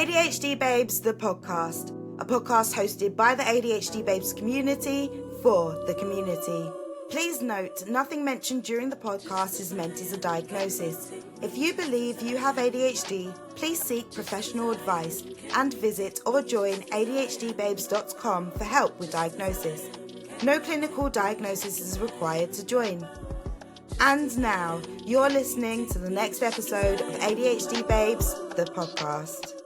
ADHD Babes, the podcast, a podcast hosted by the ADHD Babes community for the community. Please note, nothing mentioned during the podcast is meant as a diagnosis. If you believe you have ADHD, please seek professional advice and visit or join ADHDbabes.com for help with diagnosis. No clinical diagnosis is required to join. And now, you're listening to the next episode of ADHD Babes, the podcast.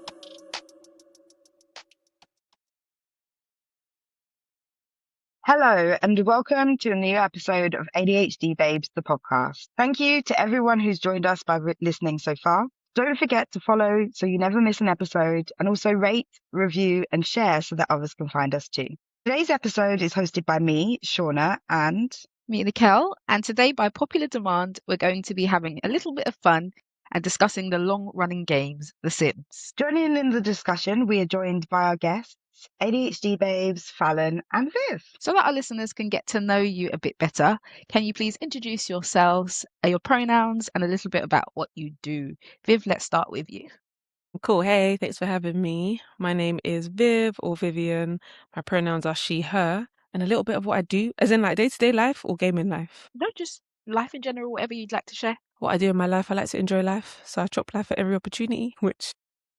Hello, and welcome to a new episode of ADHD Babes, the podcast. Thank you to everyone who's joined us by listening so far. Don't forget to follow so you never miss an episode, and also rate, review, and share so that others can find us too. Today's episode is hosted by me, Shauna, and me, Niquelle, and today, by popular demand, we're going to be having a little bit of fun and discussing the long-running games, The Sims. Joining in the discussion, we are joined by our guests, ADHD Babes, Fallon and Viv. So that our listeners can get to know you a bit better, can you please introduce yourselves, your pronouns, and a little bit about what you do? Viv, let's start with you. Cool. Hey, thanks for having me. My name is Viv or Vivian. My pronouns are she, her, and a little bit of what I do, as in like day-to-day life or gaming life. No, just life in general, whatever you'd like to share. What I do in my life, I like to enjoy life. So I chop life at every opportunity, which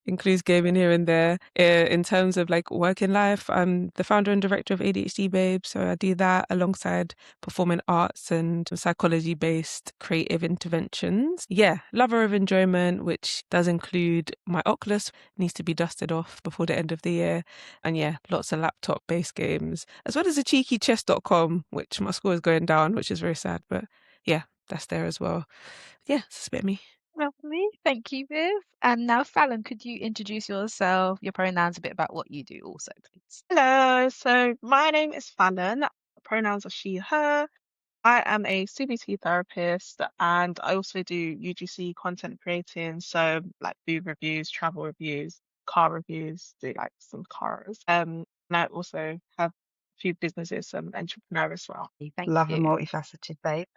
includes gaming here and there. In terms of like working life, I'm the founder and director of ADHD Babes. So I do that alongside performing arts and psychology-based creative interventions. Yeah, lover of enjoyment, which does include my Oculus, needs to be dusted off before the end of the year. And yeah, lots of laptop-based games, as well as a cheeky chess.com, which my score is going down, which is very sad. But yeah, that's there as well. Yeah, it's a bit of me. Lovely. Thank you, Viv. And now, Fallon, could you introduce yourself, your pronouns, a bit about what you do also, please? Hello, so my name is Fallon. Pronouns are she, her. I am a CBT therapist and I also do UGC content creating, so like food reviews, travel reviews, car reviews, do like some cars. And I also have a few businesses, entrepreneur as well. Thank Love you. a multifaceted babe.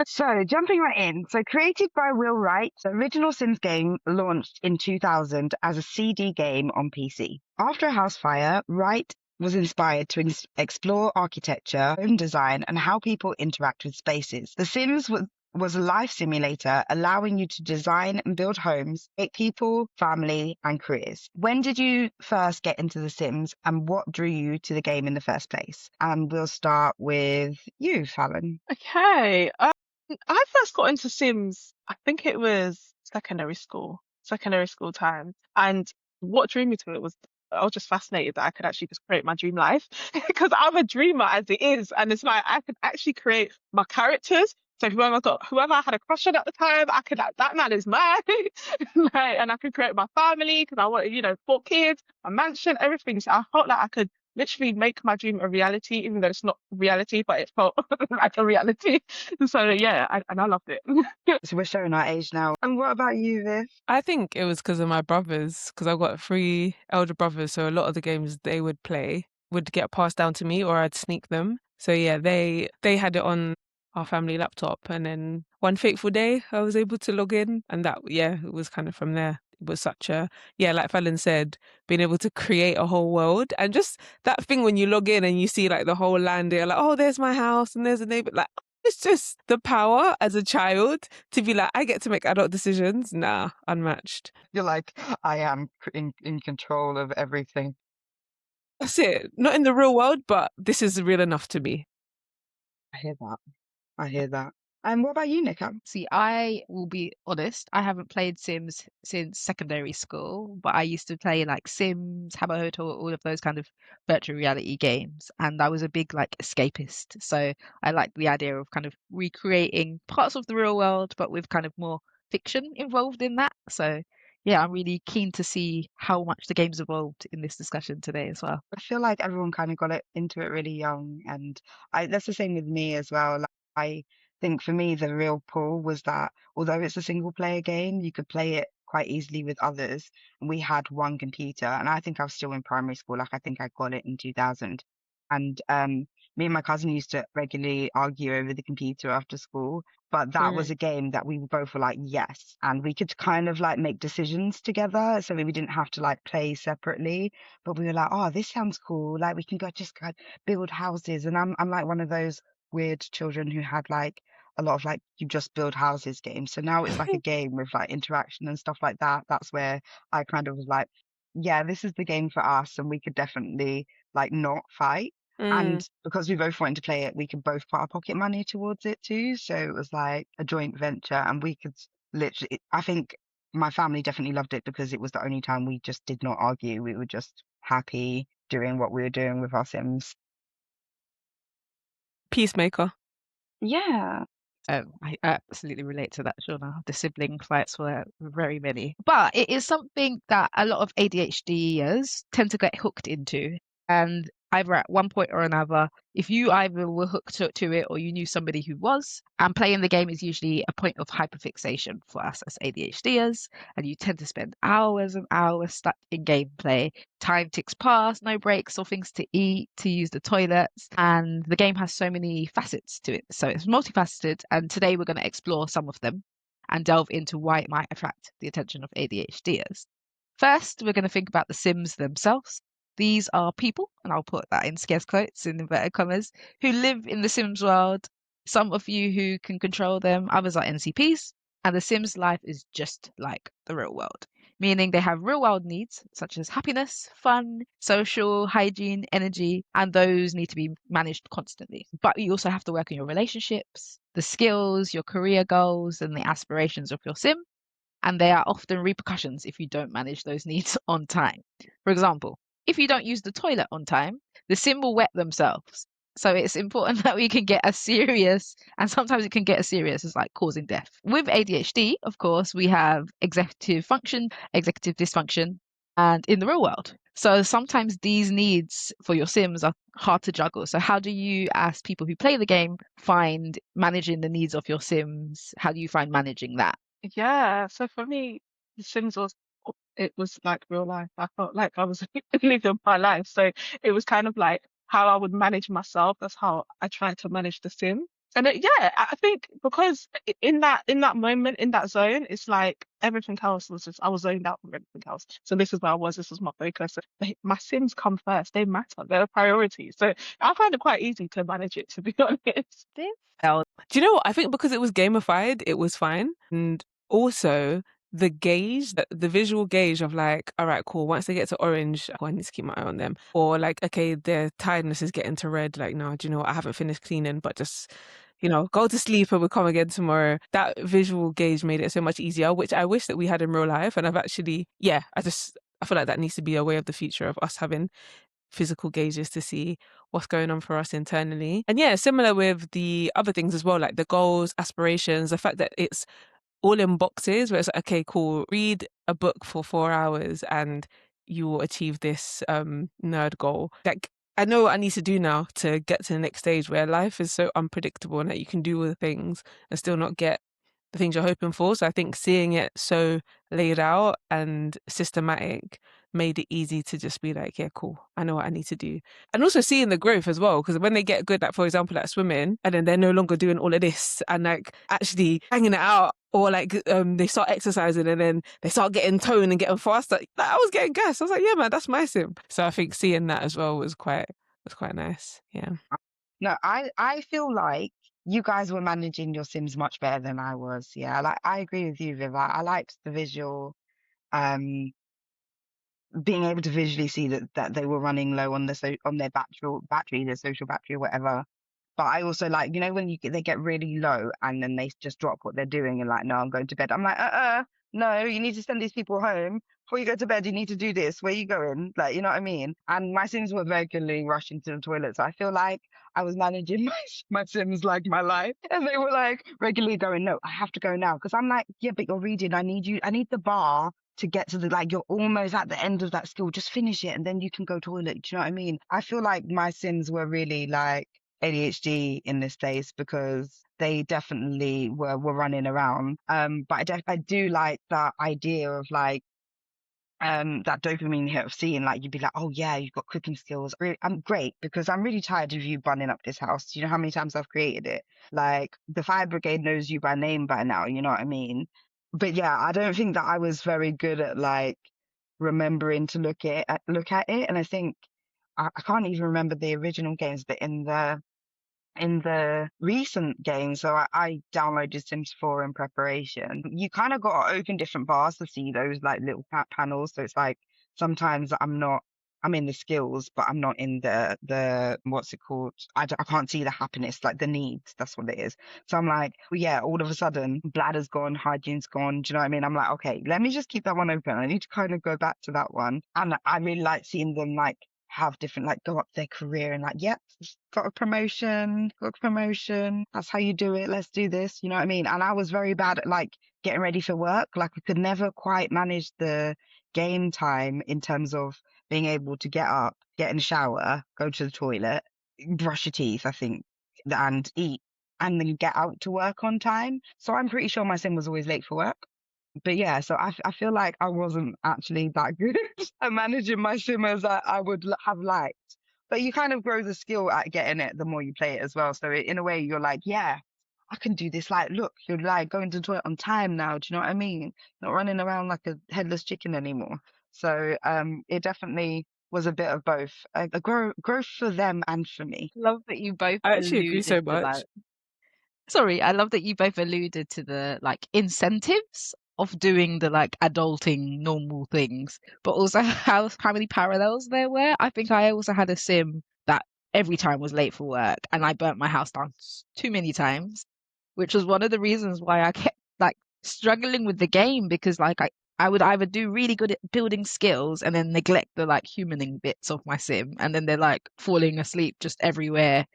So, jumping right in. So, created by Will Wright, the original Sims game launched in 2000 as a CD game on PC. After a house fire, Wright was inspired to explore architecture, home design, and how people interact with spaces. The Sims was a life simulator allowing you to design and build homes, make people, family, and careers. When did you first get into The Sims, and what drew you to the game in the first place? And we'll start with you, Fallon. Okay. I first got into Sims, I think it was secondary school time. And what drew me to it was I was just fascinated that I could actually just create my dream life because I'm a dreamer as it is. And it's like I could actually create my characters. So whoever I had a crush on at the time, I could like, that man is mine. Right. And I could create my family because I wanted, 4 kids, a mansion, everything. So I felt like I could literally make my dream a reality, even though it's not reality, but it felt like a reality. So yeah, I loved it. So we're showing our age now. And what about you, Viv? I think it was because of my brothers, because I've got 3 elder brothers, so a lot of the games they would play would get passed down to me or I'd sneak them. So yeah, they had it on our family laptop, and then one fateful day I was able to log in, and that, yeah, it was kind of from there. It was such a, yeah, like Fallon said, being able to create a whole world, and just that thing when you log in and you see like the whole land, you're like, oh, there's my house and there's a neighbor, like, it's just the power as a child to be like, I get to make adult decisions. Nah, unmatched. You're like, I am in control of everything. That's it. Not in the real world, but this is real enough to me. I hear that. And what about you, Niquelle? See, I will be honest, I haven't played Sims since secondary school, but I used to play like Sims, Hammerhood, all of those kind of virtual reality games. And I was a big like escapist. So I liked the idea of kind of recreating parts of the real world, but with kind of more fiction involved in that. So yeah, I'm really keen to see how much the game's evolved in this discussion today as well. I feel like everyone kind of got into it really young, and that's the same with me as well. Like, I think for me, the real pull was that although it's a single player game, you could play it quite easily with others. And we had one computer, and I think I was still in primary school. Like, I think I got it in 2000. and me and my cousin used to regularly argue over the computer after school. But that was a game that we both were like, yes, and we could kind of like make decisions together, so we didn't have to like play separately. But we were like, oh, this sounds cool. Like we can go build houses, and I'm like one of those weird children who had like a lot of like you just build houses games. So now it's like a game with like interaction and stuff like that. That's where I kind of was like, yeah, this is the game for us, and we could definitely like not fight. And because we both wanted to play it, we could both put our pocket money towards it too. So it was like a joint venture, and we could literally, I think my family definitely loved it because it was the only time we just did not argue. We were just happy doing what we were doing with our Sims. Peacemaker. Yeah. I absolutely relate to that, Shauna. The sibling fights were very many. But it is something that a lot of ADHDers tend to get hooked into. And either at one point or another, if you either were hooked to it or you knew somebody who was, and playing the game is usually a point of hyperfixation for us as ADHDers. And you tend to spend hours and hours stuck in gameplay. Time ticks past, no breaks or things to eat, to use the toilets. And the game has so many facets to it. So it's multifaceted. And today we're going to explore some of them and delve into why it might attract the attention of ADHDers. First, we're going to think about the Sims themselves. These are people, and I'll put that in scarce quotes in inverted commas, who live in the Sims world. Some of you who can control them, others are NCPs. And the Sims life is just like the real world, meaning they have real world needs such as happiness, fun, social, hygiene, energy, and those need to be managed constantly. But you also have to work on your relationships, the skills, your career goals, and the aspirations of your Sim. And there are often repercussions if you don't manage those needs on time. For example, if you don't use the toilet on time, the Sim will wet themselves. So it's important that we can get as serious, and sometimes it can get as serious as like causing death. With ADHD, of course, we have executive function, executive dysfunction, and in the real world. So sometimes these needs for your Sims are hard to juggle. So how do you, as people who play the game, find managing the needs of your Sims? How do you find managing that? Yeah, so for me, The Sims it was like real life. I felt like I was living my life. So it was kind of like how I would manage myself. That's how I tried to manage the Sim. And yeah, I think because in that moment, in that zone, it's like everything else was just I was zoned out from everything else. So this is where I was. This was my focus. So my Sims come first. They matter. They're a priority. So I find it quite easy to manage it, to be honest. Do you know what? I think because it was gamified, it was fine. And also the gauge, the visual gauge of like, all right, cool. Once they get to orange, oh, I need to keep my eye on them. Or like, okay, their tiredness is getting to red. Like, no, do you know what? I haven't finished cleaning, but just, go to sleep and we'll come again tomorrow. That visual gauge made it so much easier, which I wish that we had in real life. And I've actually, I feel like that needs to be a way of the future of us having physical gauges to see what's going on for us internally. And yeah, similar with the other things as well, like the goals, aspirations, the fact that it's all in boxes where it's like, okay, cool, read a book for 4 hours and you will achieve this nerd goal. Like, I know what I need to do now to get to the next stage where life is so unpredictable and that you can do all the things and still not get the things you're hoping for. So I think seeing it so laid out and systematic made it easy to just be like, yeah, cool, I know what I need to do. And also seeing the growth as well, because when they get good at, for example, at swimming, and then they're no longer doing all of this and like actually hanging it out, or like they start exercising and then they start getting tone and getting faster. Like, I was getting gas. I was like, yeah, man, that's my Sim. So I think seeing that as well was quite nice. Yeah. No, I feel like you guys were managing your Sims much better than I was. Yeah, like I agree with you, Viv. I liked the visual, um, being able to visually see that they were running low on on their battery, their social battery or whatever. But I also like, when they get really low and then they just drop what they're doing and like, no, I'm going to bed. I'm like, no, you need to send these people home. Before you go to bed, you need to do this. Where you going? Like, you know what I mean? And my Sims were regularly rushing to the toilet. So I feel like I was managing my Sims like my life. And they were like regularly going, no, I have to go now. Because I'm like, yeah, but you're reading. I need the bar to get to like, you're almost at the end of that skill. Just finish it and then you can go toilet. Do you know what I mean? I feel like my Sims were really like ADHD in this case because they definitely were running around. But I do like that idea of like that dopamine hit of seeing, like, you'd be like, oh yeah, you've got cooking skills. I'm great, because I'm really tired of you bunning up this house. You know how many times I've created it? Like, the fire brigade knows you by name by now, you know what I mean? But yeah, I don't think that I was very good at like remembering to look at it. And I think I can't even remember the original games, but in the recent game, so I downloaded Sims 4 in preparation. You kind of got to open different bars to see those like little panels. So it's like sometimes I'm in the skills, but I'm not in the what's it called? I can't see the happiness, like the needs. That's what it is. So I'm like, well, yeah, all of a sudden, bladder's gone, hygiene's gone. Do you know what I mean? I'm like, okay, let me just keep that one open. I need to kind of go back to that one. And I really like seeing them like have different, like, go up their career and like, yep, got a promotion, that's how you do it, let's do this, you know what I mean? And I was very bad at like getting ready for work. Like, I could never quite manage the game time in terms of being able to get up, get in the shower, go to the toilet, brush your teeth, I think, and eat, and then get out to work on time. So I'm pretty sure my sim was always late for work. But yeah, so I feel like I wasn't actually that good at managing my sim as I would have liked. But you kind of grow the skill at getting it the more you play it as well. So in a way, you're like, yeah, I can do this. Like, look, you're like going to the toilet on time now. Do you know what I mean? Not running around like a headless chicken anymore. So it definitely was a bit of both, a growth for them and for me. Love that you both I actually agree alluded so to much. like. Sorry, I love that you both alluded to the like incentives of doing the like adulting normal things, but also how many parallels there were. I think I also had a sim that every time was late for work, and I burnt my house down too many times, which was one of the reasons why I kept like struggling with the game, because like I would either do really good at building skills and then neglect the like humaning bits of my sim, and then they're like falling asleep just everywhere,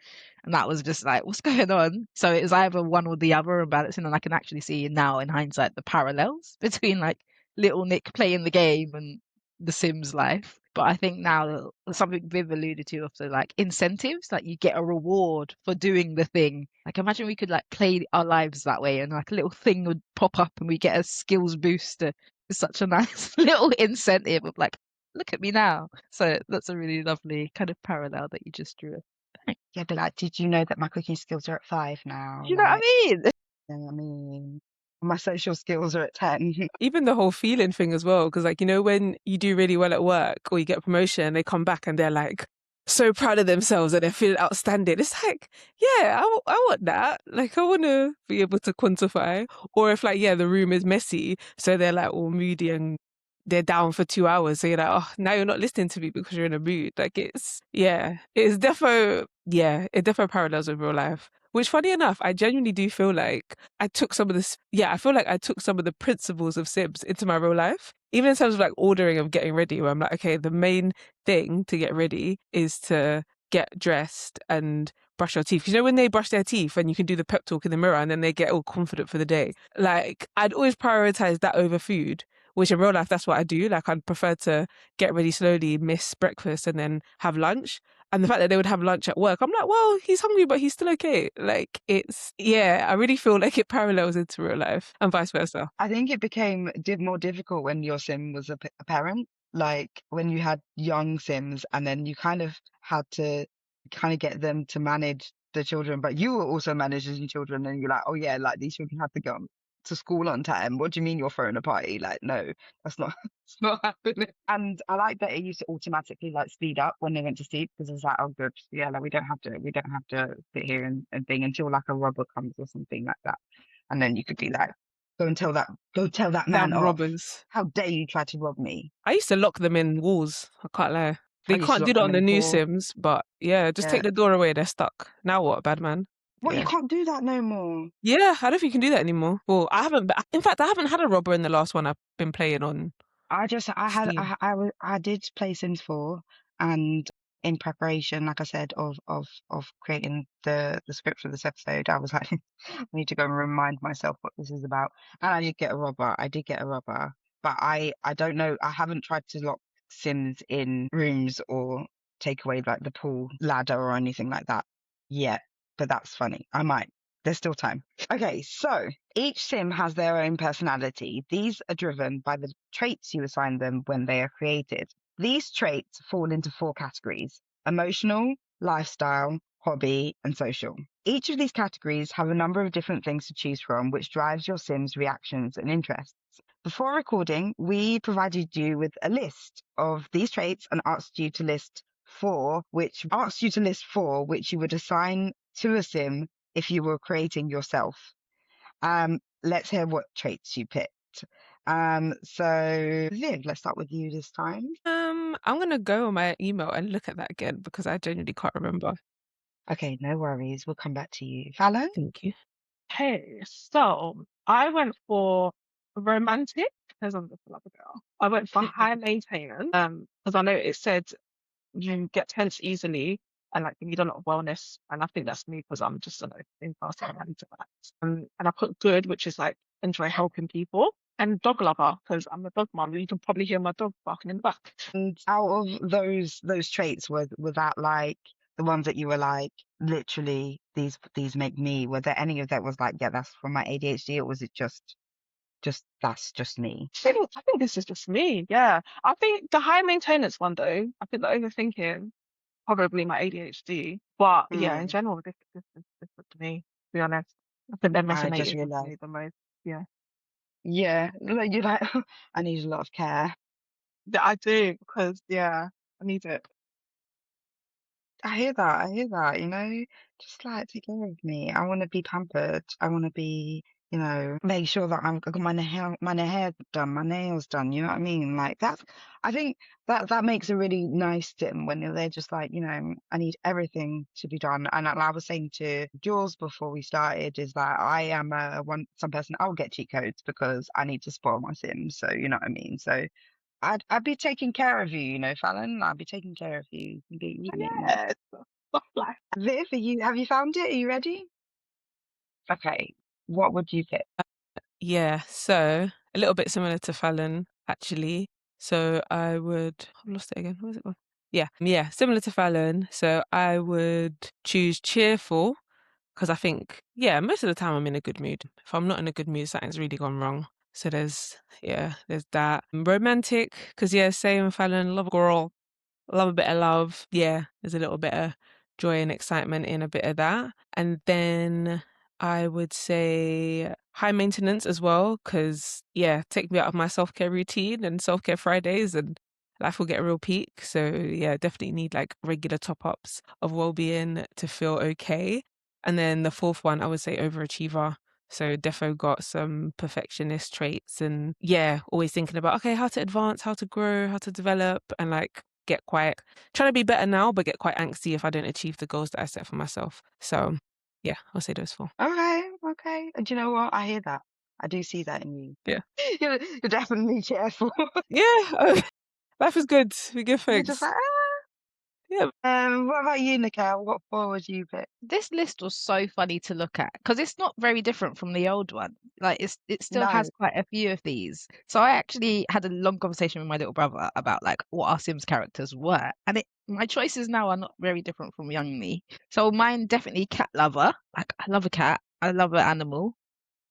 and that was just like, what's going on? So it was either one or the other and balancing. And I can actually see now in hindsight the parallels between like little Nick playing the game and the Sims life. But I think now something Viv alluded to of the like incentives, like you get a reward for doing the thing. Like imagine we could like play our lives that way, and like a little thing would pop up and we get a skills booster. It's such a nice little incentive of like, look at me now. So that's a really lovely kind of parallel that you just drew. Yeah, but like, did you know that my cooking skills are at 5 now? Do you know what Like, I mean? you know what I mean? My social skills are at 10. Even the whole feeling thing as well, because like, you know, when you do really well at work or you get a promotion, they come back and they're like so proud of themselves and they're feeling outstanding. It's like, yeah, I want that. Like, I want to be able to quantify. Or if like, yeah, the room is messy, so they're like all moody and they're down for 2 hours. So you're like, oh, now you're not listening to me because you're in a mood. Like it defo parallels with real life. Which, funny enough, I genuinely do feel like I took some of this. Yeah, I feel like I took some of the principles of Sims into my real life, even in terms of like ordering of getting ready. Where I'm like, okay, the main thing to get ready is to get dressed and brush your teeth. 'Cause you know when they brush their teeth and you can do the pep talk in the mirror and then they get all confident for the day. Like I'd always prioritize that over food. Which in real life, that's what I do. Like I'd prefer to get ready slowly, miss breakfast, and then have lunch. And the fact that they would have lunch at work, I'm like, well, he's hungry, but he's still okay. Like I really feel like it parallels into real life and vice versa. I think it became more difficult when your sim was a parent. Like when you had young sims, and then you kind of had to kind of get them to manage the children, but you were also managing your children, and you're like, oh yeah, like these children have to go to school on time. What do you mean you're throwing a party? Like, no, that's not it's not happening. And I like that it used to automatically like speed up when they went to sleep, because it's like, oh good, yeah, like we don't have to sit here and thing until like a robber comes or something like that. And then you could be like, go tell that man Damn off. robbers. How dare you try to rob me? I used to lock them in walls. I can't lie. I They used to can't do lock that them on in the a new hall. Sims, but yeah, just Yeah. take the door away. They're stuck. Now what, bad man? What, you Yeah. can't do that no more? Yeah, I don't think you can do that anymore. Well, I haven't. In fact, I haven't had a robber in the last one I've been playing on I Steam. did play Sims 4, and in preparation, like I said, of creating the script for this episode, I was like, I need to go and remind myself what this is about. And I did get a robber. But I don't know. I haven't tried to lock Sims in rooms or take away like the pool ladder or anything like that yet. But that's funny. I might. There's still time. Okay, so each sim has their own personality. These are driven by the traits you assign them when they are created. These traits fall into 4 categories: emotional, lifestyle, hobby, and social. Each of these categories have a number of different things to choose from, which drives your sim's reactions and interests. Before recording, we provided you with a list of these traits and asked you to list 4, which you would assign to a sim if you were creating yourself. Let's hear what traits you picked. So Viv, let's start with you this time. I'm gonna go on my email and look at that again because I genuinely can't remember. Okay, no worries. We'll come back to you. Fallon? Thank you. Hey, so I went for romantic because I'm just a lover girl. I went for high maintenance because I know it said you get tense easily and like you need a lot of wellness, and I think that's me because I'm just an impulse and I'm into that. And I put good, which is like enjoy helping people, and dog lover because I'm a dog mom. You can probably hear my dog barking in the back. And out of those traits, were that like the ones that you were like, literally these make me? Were there any of that was like, yeah, that's from my ADHD, or was it just that's just me? I think this is just me. Yeah, I think the high maintenance one though. I think the overthinking probably my ADHD, but yeah, in general, this is different to me. To be honest, I think that I just resonated with realized. me the most. Yeah, Yeah, like you're like, I need a lot of care. that I do because yeah, I need it. I hear that. I hear that. Just like take care of me. I want to be pampered. I want to be, make sure that I got my hair done, my nails done. You know what I mean? Like that's. I think that makes a really nice sim when they're just like, I need everything to be done. And like I was saying to Jules before we started, is that I am some person. I'll get cheat codes because I need to spoil my sims. So you know what I mean. So I'd be taking care of you, Fallon. I'd be taking care of you. You'd be eating. Yeah, soft life. Viv, have you found it? Are you ready? Okay. What would you pick? Yeah, so a little bit similar to Fallon, actually. So I would, I lost it again. What was it called? Yeah, similar to Fallon. So I would choose cheerful because I think, yeah, most of the time I'm in a good mood. If I'm not in a good mood, something's really gone wrong. So there's that. Romantic because, yeah, same Fallon, love a girl, love a bit of love. Yeah, there's a little bit of joy and excitement in a bit of that. And then I would say high maintenance as well, because, yeah, take me out of my self-care routine and self-care Fridays and life will get a real peak. So, yeah, definitely need like regular top-ups of well-being to feel okay. And then the 4th one, I would say overachiever. So defo got some perfectionist traits and yeah, always thinking about, okay, how to advance, how to grow, how to develop and like get quite trying to be better now, but get quite angsty if I don't achieve the goals that I set for myself. So yeah, I'll say those 4. Okay. And do you know what? I hear that. I do see that in you. Yeah. You're definitely cheerful. Yeah. Life is good. We give You're just thanks. like, Yeah. what about you, Niquelle? What 4 would you pick? This list was so funny to look at because it's not very different from the old one. Like it still No. has quite a few of these. So I actually had a long conversation with my little brother about like what our Sims characters were, and my choices now are not very different from young me. So mine definitely cat lover. Like I love a cat. I love an animal.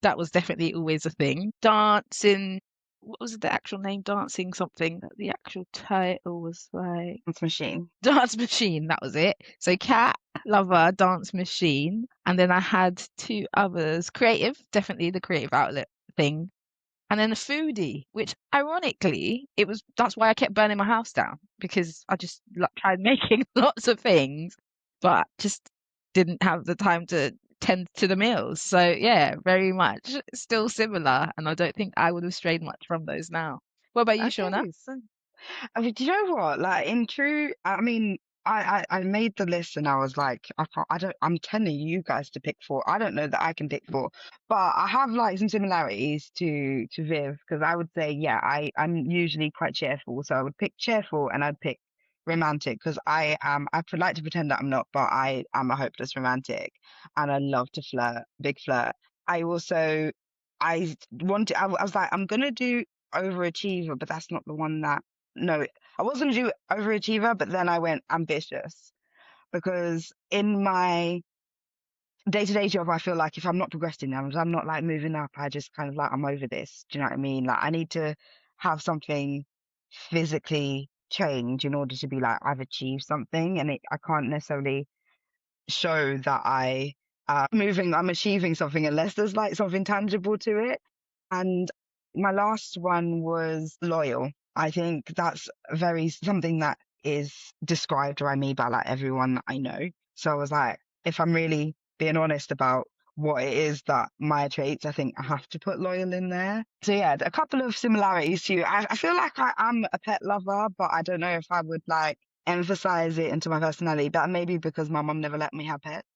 That was definitely always a thing. Dancing. What was the actual name? Dancing something. The actual title was like It's machine. Dance Machine, that was it. So cat, lover, dance machine. And then I had 2 others. Creative, definitely the creative outlet thing. And then a foodie, which ironically, that's why I kept burning my house down because I just tried making lots of things, but just didn't have the time to tend to the meals. So yeah, very much still similar. And I don't think I would have strayed much from those now. What about you, Shauna? Okay, so I mean, do you know what? Like in true, I mean, I made the list and I was like, I'm telling you guys to pick 4. I don't know that I can pick 4, but I have like some similarities to Viv because I would say, yeah, I'm usually quite cheerful, so I would pick cheerful and I'd pick romantic because I like to pretend that I'm not, but I am a hopeless romantic and I love to flirt, big flirt. I also, I was like, I'm gonna do overachiever, but that's not the one that no, I was going to do overachiever, but then I went ambitious because in my day-to-day job, I feel like if I'm not progressing now, if I'm not like moving up, I just kind of like, I'm over this. Do you know what I mean? Like I need to have something physically change in order to be like, I've achieved something, and I can't necessarily show that I'm achieving something unless there's like something tangible to it. And my last one was loyal. I think that's something that is described around me by like everyone that I know. So I was like, if I'm really being honest about what it is that my traits, I think I have to put loyal in there. So yeah, a couple of similarities to you. I feel like I am a pet lover, but I don't know if I would like emphasize it into my personality. That may be because my mum never let me have pets.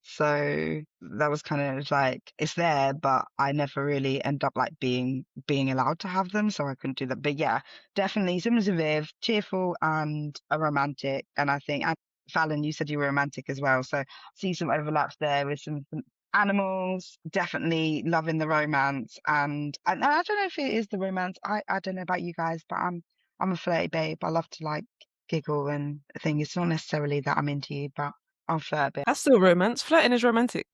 So that was kind of like it's there, but I never really end up like being allowed to have them, so I couldn't do that. But yeah, definitely similar to Viv, cheerful and a romantic. And I think, and Fallon, you said you were romantic as well, so I see some overlaps there with some animals. Definitely loving the romance, and I don't know if it is the romance. I don't know about you guys, but I'm a flirty babe. I love to like giggle and thing. It's not necessarily that I'm into you, but I'll flirt a bit. That's still romance. Flirting is romantic.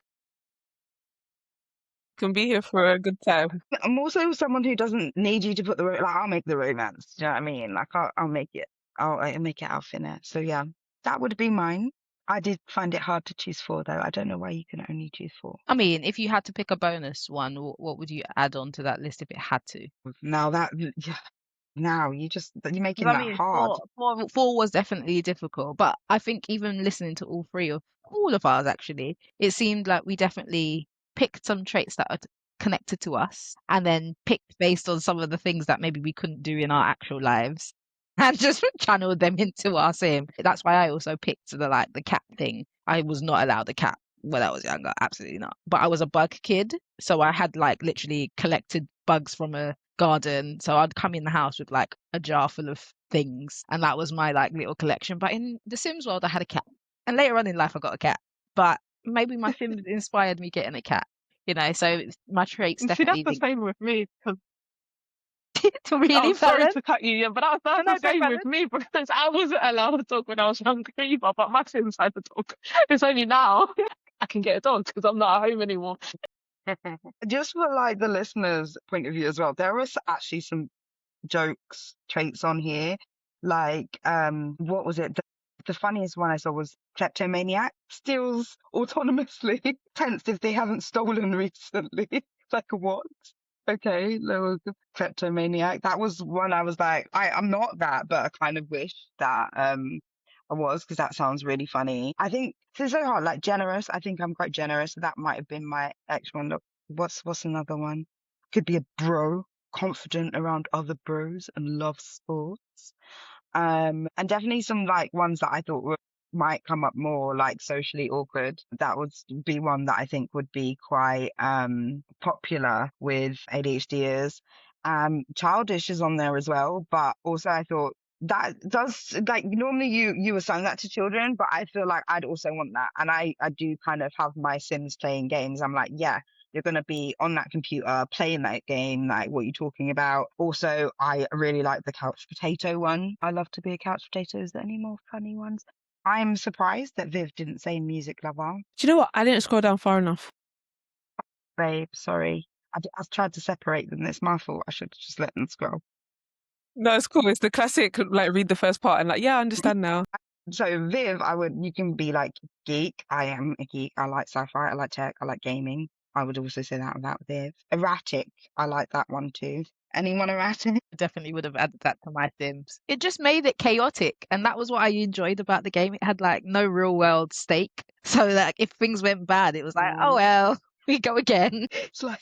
Can be here for a good time. I'm also someone who doesn't need you to put like I'll make the romance. Do you know what I mean? Like I'll make it. I'll make it out thinner. So yeah, that would be mine. I did find it hard to choose 4 though. I don't know why you can only choose 4. I mean, if you had to pick a bonus one, what would you add on to that list if it had to? Now that now you're making I that mean, hard. four was definitely difficult, but I think even listening to all three of all of ours, actually, it seemed like we definitely picked some traits that are connected to us, and then picked based on some of the things that maybe we couldn't do in our actual lives, and just channeled them into our sim. That's why I also picked the cat thing. I was not allowed a cat when I was younger, absolutely not. But I was a bug kid, so I had like literally collected bugs from a garden. So I'd come in the house with like a jar full of things, and that was my like little collection. But in the Sims world, I had a cat, and later on in life, I got a cat. But maybe my Sims inspired me getting a cat. So my traits See, that's definitely the same with me. Because really, sorry Fallon? to cut you, yeah, but that's No, the go, same Fallon. with me because I wasn't allowed to talk when I was younger either. But my Sims had to talk. It's only now I can get a dog because I'm not at home anymore. Just for like the listeners' point of view as well, there was actually some traits on here. Like, what was it? The funniest one I saw was kleptomaniac, steals autonomously, tense if they haven't stolen recently. Like, what? Okay, there was a kleptomaniac. That was one I was like, I'm not that, but I kind of wish that I was, because that sounds really funny. I think it's so hard, like generous. I think I'm quite generous. That might have been my extra one. Look, what's another one? Could be a bro, confident around other bros and love sports. And definitely some like ones that I thought might come up more, like socially awkward. That would be one that I think would be quite popular with ADHDers. Childish is on there as well, but also I thought that does, like, normally you assign that to children, but I feel like I'd also want that. And I do kind of have my Sims playing games. I'm like, yeah, you're going to be on that computer playing that game, like what you're talking about. Also, I really like the couch potato one. I love to be a couch potato. Is there any more funny ones? I'm surprised that Viv didn't say music lover. Do you know what? I didn't scroll down far enough. Babe, sorry. I tried to separate them. It's my fault. I should have just let them scroll. No, it's cool. It's the classic, like, read the first part and like, yeah, I understand now. So Viv, you can be like geek. I am a geek. I like sci-fi. I like tech. I like gaming. I would also say that about Viv. Erratic. I like that one too. Anyone erratic? I definitely would have added that to my Sims. It just made it chaotic, and that was what I enjoed about the game. It had like no real world stake, so like if things went bad, it was like, oh well, we go again. It's like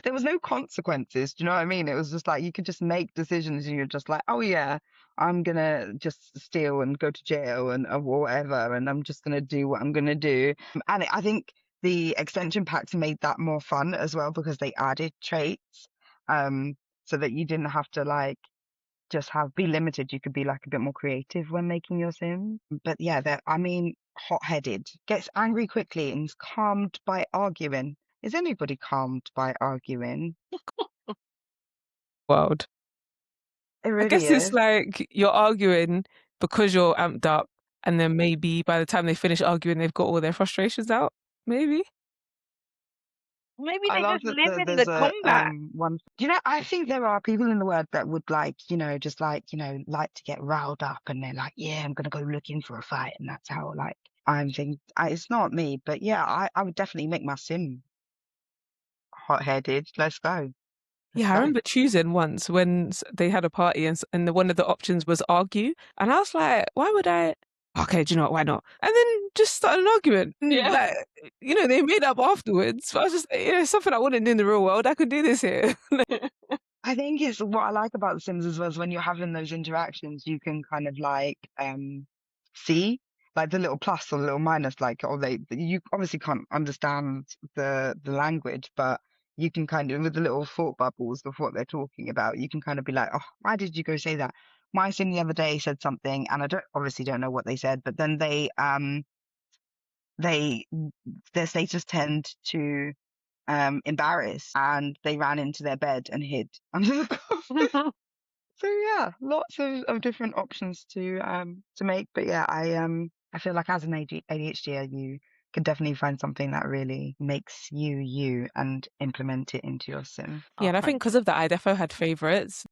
there was no consequences. Do you know what I mean? It was just like you could just make decisions, and you're just like, oh yeah, I'm gonna just steal and go to jail and or whatever, and I'm just gonna do what I'm gonna do. And I think the extension packs made that more fun as well because they added traits, so that you didn't have to like just be limited. You could be like a bit more creative when making your Sims. But yeah, hot-headed, gets angry quickly, and is calmed by arguing. Is anybody calmed by arguing? World. It I really guess is. it's like you're arguing because you're amped up, and then maybe by the time they finish arguing, they've got all their frustrations out. maybe. Maybe I they love just that live in there's the a combat. one. Do you know? I think there are people in the world that would like, just like, like to get riled up, and they're like, yeah, I'm gonna go looking for a fight, and that's how like I'm thinking. It's not me, but yeah, I would definitely make my sim hot-headed. Let's go. Let's Yeah, I go. remember choosing once when they had a party and one of the options was argue. And I was like, why would I? Okay, do you know what? Why not? And then just started an argument. And Yeah. like, they made up afterwards. But I was just like, it's something I wouldn't do in the real world. I could do this here. I think it's what I like about The Sims as well is when you're having those interactions, you can kind of like see like the little plus or the little minus, like you obviously can't understand the language, but you can kind of with the little thought bubbles of what they're talking about, you can kind of be like, oh, why did you go say that? My sim the other day said something, and I don't know what they said, but then they they just tend to embarrass, and they ran into their bed and hid under the covers. So yeah, lots of different options to make. But yeah, I feel like as an ADHD, you can definitely find something that really makes you and implement it into your sim. Yeah, and I think because of that, I defo had favorites.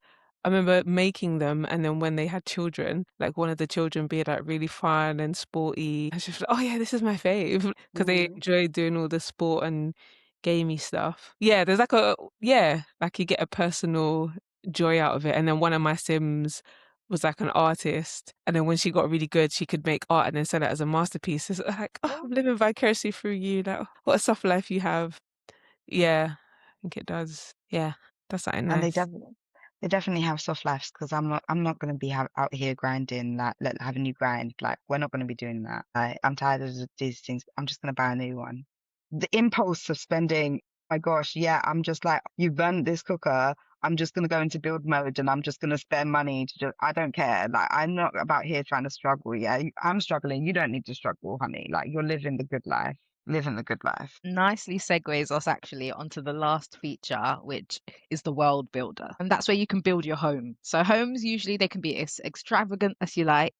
I remember making them, and then when they had children, like one of the children being like really fun and sporty, I was just like, oh yeah, this is my fave because they enjoy doing all the sport and gamey stuff. Yeah, there's like like you get a personal joy out of it. And then one of my Sims was like an artist, and then when she got really good, she could make art and then sell it as a masterpiece. It's like, oh, I'm living vicariously through you. Like, what a soft life you have. Yeah, I think it does. Yeah, that's something And nice. they definitely have soft lives because I'm not going to be out here grinding like having you grind, like we're not going to be doing that. I'm tired of these things. I'm just going to buy a new one. The impulse of spending, my gosh, yeah, I'm just like, you burnt this cooker, I'm just going to go into build mode and I'm just going to spend money to just, I don't care, like I'm not about here trying to struggle. Yeah, I'm struggling, you don't need to struggle, honey, like you're living the good life. Living the good life. Nicely segues us actually onto the last feature, which is the world builder. And that's where you can build your home. So homes, usually they can be as extravagant as you like.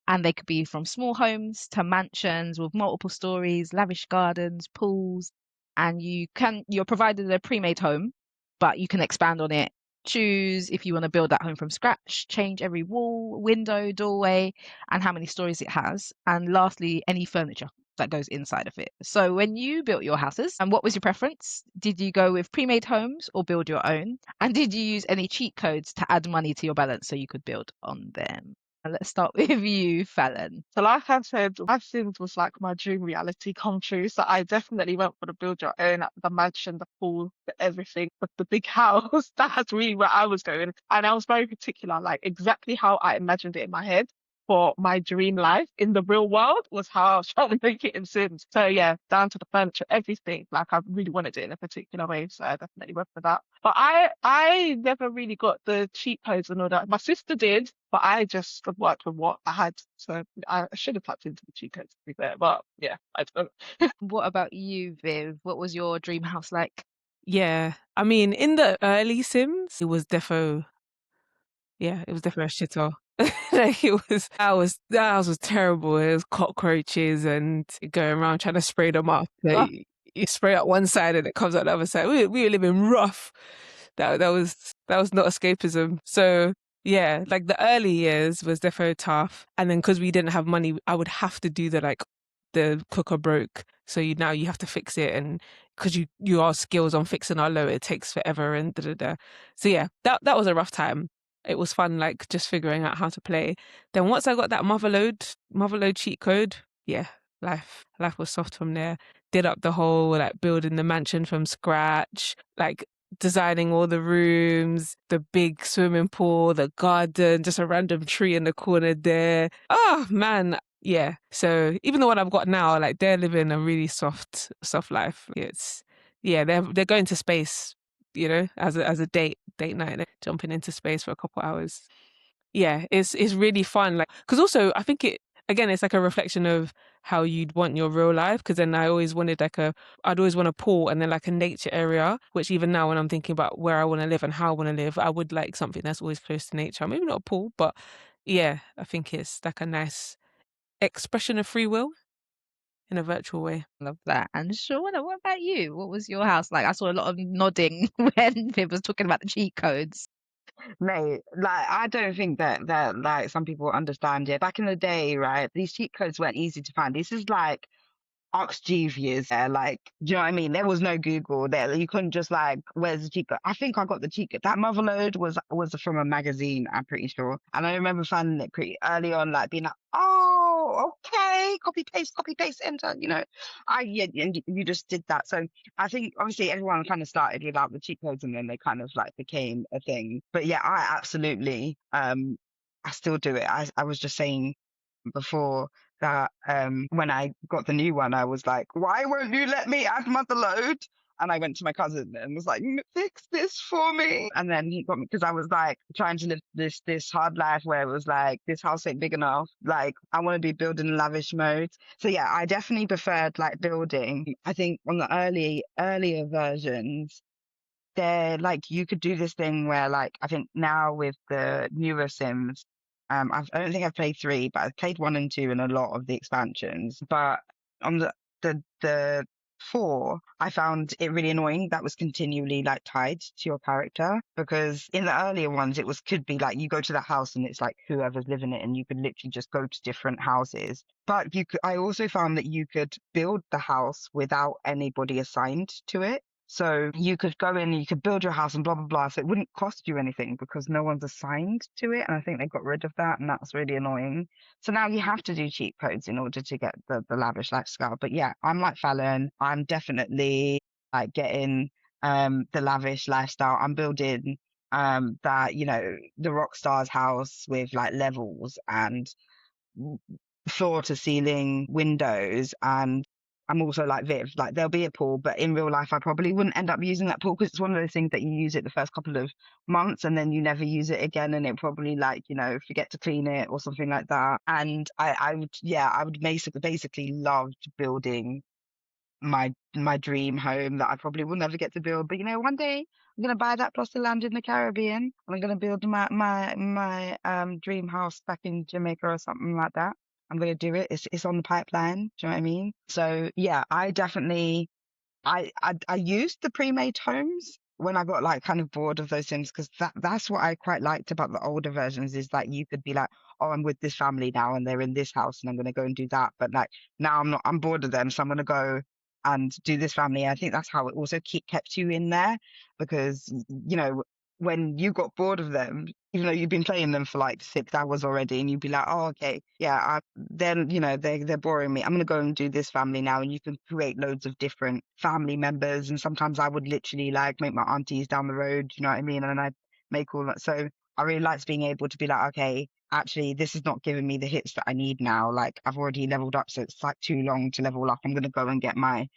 And they could be from small homes to mansions with multiple stories, lavish gardens, pools. And you're provided a pre-made home, but you can expand on it. Choose if you want to build that home from scratch, change every wall, window, doorway, and how many stories it has. And lastly, any furniture that goes inside of it. So when you built your houses, and what was your preference? Did you go with pre-made homes or build your own? And did you use any cheat codes to add money to your balance so you could build on them? And let's start with you, Fallon. So like I said, my Sims was like my dream reality come true. So I definitely went for the build your own, the mansion, the pool, everything, but the big house. That's really where I was going. And I was very particular, like exactly how I imagined it in my head for my dream life in the real world was how I was trying to make it in Sims. So yeah, down to the furniture, everything. Like I really wanted it in a particular way. So I definitely went for that. But I never really got the cheat codes and all that. My sister did, but I just worked with what I had. So I should have tapped into the cheat codes to be fair. But yeah, I don't. What about you, Viv? What was your dream house like? Yeah, I mean, in the early Sims, it was defo a shitter. Like that house was terrible. It was cockroaches and going around trying to spray them up. Like, you spray out one side and it comes out the other side. We were living rough. That was not escapism. So yeah, like the early years was definitely tough. And then because we didn't have money, I would have to do the cooker broke. So you have to fix it, and because you are skills on fixing our low, it takes forever and da da da. So yeah, that was a rough time. It was fun, like just figuring out how to play. Then once I got that motherload cheat code, yeah, life was soft from there. Did up the whole like building the mansion from scratch, like designing all the rooms, the big swimming pool, the garden, just a random tree in the corner there. Oh man, yeah. So even the one I've got now, like they're living a really soft life. They're going to space, as a date night, they're jumping into space for a couple hours. Yeah, it's really fun. Like, because also I think it's like a reflection of how you'd want your real life. Because then I'd always want a pool and then like a nature area, which even now when I'm thinking about where I want to live and how I want to live, I would like something that's always close to nature. Maybe not a pool, but yeah, I think it's like a nice expression of free will in a virtual way. Love that. And Shauna, what about you? What was your house like? I saw a lot of nodding when Viv was talking about the cheat codes. Mate, like I don't think that like some people understand it. Back in the day, right, these cheat codes weren't easy to find. This is like Oxgevious, like, do you know what I mean? There was no Google there. You couldn't just like, where's the cheat code? I think I got the cheat code. That Motherload was from a magazine, I'm pretty sure. And I remember finding it pretty early on, like being like, oh, okay, copy paste, enter. You know, yeah, and you just did that. So I think obviously everyone kind of started without the cheat codes, and then they kind of like became a thing. But yeah, I absolutely, I still do it. I was just saying before that when I got the new one, I was like, why won't you let me add Motherload? And I went to my cousin and was like, fix this for me. And then he got me because I was like trying to live this hard life where it was like, this house ain't big enough. Like, I want to be building lavish mode. So yeah, I definitely preferred like building. I think on the earlier versions, they're like you could do this thing where like I think now with the newer Sims, I don't think I've played 3, but I've played 1 and 2 and a lot of the expansions. But on the 4, I found it really annoying that was continually like tied to your character, because in the earlier ones it could be like you go to that house and it's like whoever's living it, and you could literally just go to different houses. But I also found that you could build the house without anybody assigned to it. So you could go in, you could build your house and blah, blah, blah. So it wouldn't cost you anything because no one's assigned to it. And I think they got rid of that, and that's really annoying. So now you have to do cheat codes in order to get the lavish lifestyle. But yeah, I'm like Fallon. I'm definitely like getting the lavish lifestyle. I'm building that, you know, the rock star's house with like levels and floor to ceiling windows. And I'm also like Viv, like there'll be a pool, but in real life I probably wouldn't end up using that pool because it's one of those things that you use it the first couple of months and then you never use it again, and it probably like, you know, forget to clean it or something like that. And I would basically loved building my dream home that I probably will never get to build. But you know, one day I'm gonna buy that plot of land in the Caribbean and I'm gonna build my dream house back in Jamaica or something like that. I'm gonna do it. It's on the pipeline. Do you know what I mean? So yeah, I definitely I used the pre-made homes when I got like kind of bored of those Sims, because that's what I quite liked about the older versions, is that you could be like, oh, I'm with this family now and they're in this house and I'm gonna go and do that. But like now I'm bored of them, so I'm gonna go and do this family. I think that's how it also kept you in there, because you know, when you got bored of them, even though you've been playing them for like 6 hours already, and you'd be like, oh, okay, yeah, then you know they're boring me. I'm gonna go and do this family now, and you can create loads of different family members. And sometimes I would literally like make my aunties down the road, you know what I mean? And I'd make all that. So I really liked being able to be like, okay, actually, this is not giving me the hits that I need now. Like I've already leveled up, so it's like too long to level up. I'm gonna go and get my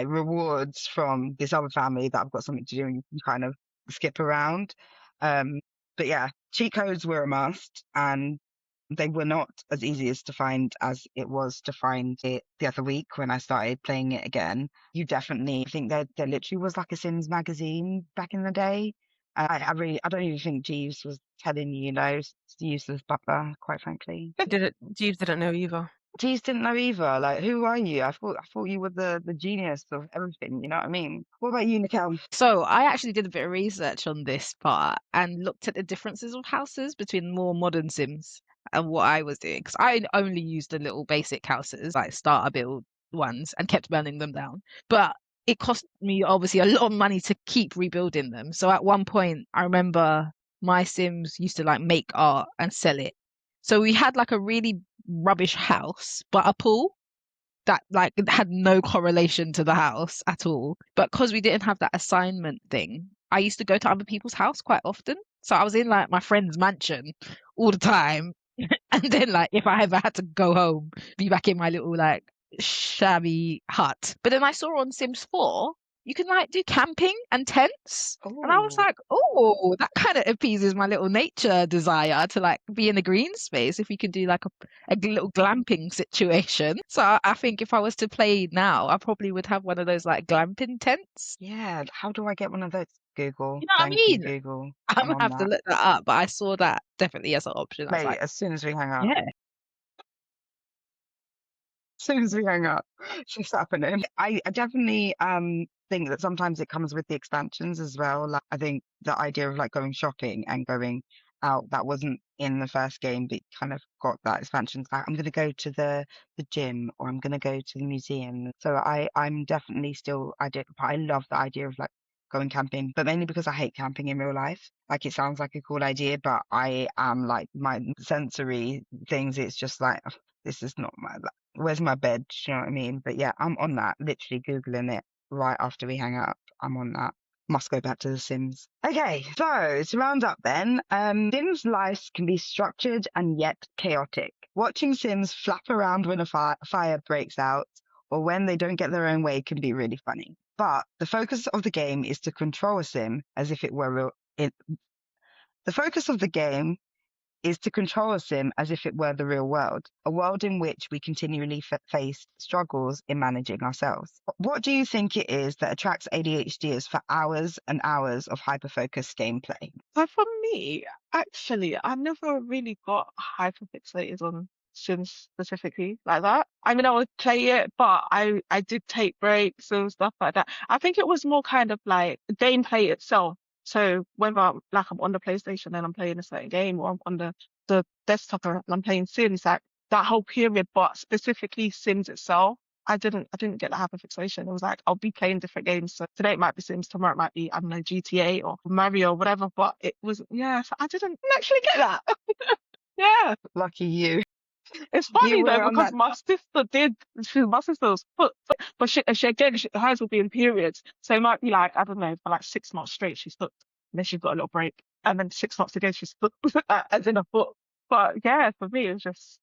rewards from this other family that I've got something to do, and you can kind of skip around. But yeah, cheat codes were a must, and they were not as easy as to find as it was to find it the other week when I started playing it again. You definitely, I think there literally was like a Sims magazine back in the day. I don't even think Jeeves was telling you, you know, it's useless butler, quite frankly. Jeeves didn't know either. Jeeves didn't know either. Like, who are you? I thought you were the genius of everything. You know what I mean? What about you, Niquelle? So I actually did a bit of research on this part and looked at the differences of houses between more modern Sims and what I was doing, because I only used the little basic houses, like starter build ones, and kept burning them down. But it cost me obviously a lot of money to keep rebuilding them. So at one point, I remember my Sims used to like make art and sell it. So we had like a really rubbish house, but a pool that like had no correlation to the house at all. But because we didn't have that assignment thing, I used to go to other people's house quite often. So I was in like my friend's mansion all the time. And then like if I ever had to go home, be back in my little like shabby hut. But then I saw on Sims 4, you can like do camping and tents. And I was Oh, like, oh, that kind of appeases my little nature desire to like be in a green space if we could do like a little glamping situation. So I think if I was to play now, I probably would have one of those like glamping tents. yeah. How do I get one of those? Google. You know what I Thank you, mean? Google. I'm I'm gonna on have to that. look that up, but I saw that definitely as an option. I was Mate, like, as soon as we hang up. yeah. soon as we hang up, shit's happening. I definitely think that sometimes it comes with the expansions as well. Like I think the idea of like going shopping and going out that wasn't in the first game, but kind of got that expansion. Like I'm gonna go to the gym or I'm gonna go to the museum. So I'm definitely still I love the idea of like going camping, but mainly because I hate camping in real life. Like it sounds like a cool idea, but I am like my sensory things. It's just like ugh, this is not my where's my bed? Do you know what I mean? But yeah, I'm on that. Literally Googling it right after we hang up. I'm on that. Must go back to The Sims. Okay, so to round up then, Sims' lives can be structured and yet chaotic. Watching Sims flap around when a fire breaks out or when they don't get their own way can be really funny. But the focus of the game is to control a Sim as if it were real. The focus of the game is to control a sim as if it were the real world, a world in which we continually face struggles in managing ourselves. What do you think it is that attracts ADHDers for hours and hours of hyper-focused gameplay? So for me, actually, I never really got hyper-fixated on Sims specifically like that. I mean, I would play it, but I did take breaks and stuff like that. I think it was more kind of like gameplay itself. So whether I'm on the PlayStation and I'm playing a certain game, or I'm on the desktop and I'm playing Sims, like that whole period, but specifically Sims itself. I didn't get the hyperfixation. It was like I'll be playing different games. So today it might be Sims, tomorrow it might be, I don't know, GTA or Mario or whatever. But it was so I didn't actually get that. Yeah. Lucky you. It's You funny though were on because that. my sister was but she again hers will be in periods. So it might be like, I don't know, for like 6 months straight she's hooked. And then she's got a little break. And then 6 months again she's hooked as in a foot. But yeah, for me it was just